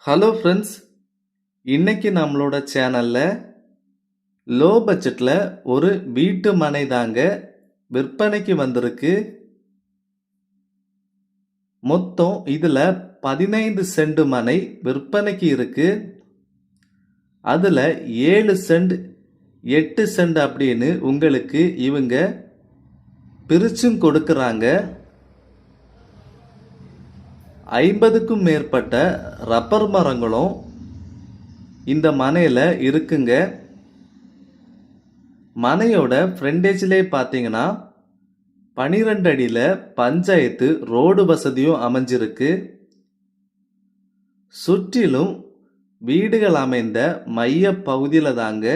Hello friends, இன்னைக்கு நம்மளோட சேனல்ல லோ பட்ஜெட்ல ஒரு வீட்டு மனை தாங்க விற்பனைக்கு வந்திருக்கு. மொத்தம் இதுல 15 சென்ட் மனை விற்பனைக்கு இருக்கு. அதுல 7 சென்ட் 8 சென்ட் அப்படின்னு உங்களுக்கு இவங்க பிரிச்சும் கொடுக்கறாங்க. 50க்கும் மேற்பட்ட ரப்பர் மரங்களும் இந்த மனையில இருக்குங்க. மனையோட ஃப்ரண்டேஜ்லே பார்த்தீங்கன்னா 12 அடியில பஞ்சாயத்து ரோடு வசதியும் அமைஞ்சிருக்கு. சுற்றிலும் வீடுகள் அமைந்த மைய பகுதியில தாங்க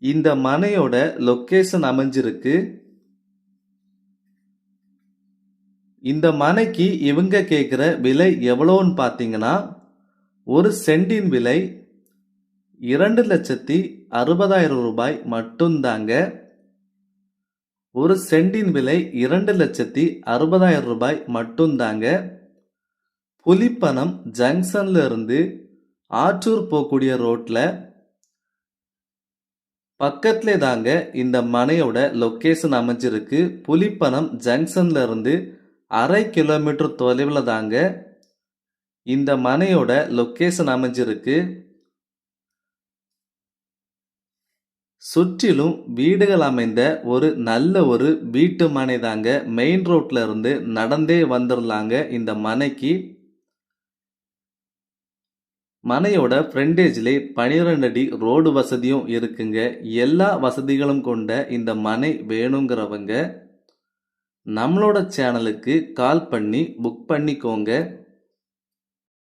இந்த மனையோட லொகேஷன் அமைஞ்சிருக்கு. இந்த மனைக்கு இவங்க கேட்குற விலை எவ்வளோன்னு பார்த்தீங்கன்னா, ஒரு சென்டின் விலை 2,60,000 ரூபாய் மட்டும்தாங்க. ஒரு சென்டின் விலை 2,60,000 ரூபாய் மட்டும்தாங்க. புலிப்பணம் ஜங்ஷன்ல இருந்து ஆற்றூர் போகக்கூடிய ரோட்ல பக்கத்திலே தாங்க இந்த மனையோட லொகேஷன் அமைஞ்சிருக்கு. புலிப்பணம் ஜங்ஷன்ல இருந்து 1/2 கிலோமீட்டர் தொலைவில் தாங்க இந்த மனையோட லொகேஷன் அமைஞ்சிருக்கு. சுற்றிலும் வீடுகள் அமைந்த ஒரு நல்ல ஒரு வீட்டு மனை தாங்க. மெயின் ரோட்ல இருந்து நடந்தே வந்துடலாங்க இந்த மனைக்கு. மனையோட ஃப்ரண்டேஜ்லே 12 அடி ரோடு வசதியும் இருக்குங்க. எல்லா வசதிகளும் கொண்ட இந்த மனை வேணுங்கிறவங்க நம்மளோட சேனலுக்கு கால் பண்ணி புக் பண்ணிக்கோங்க.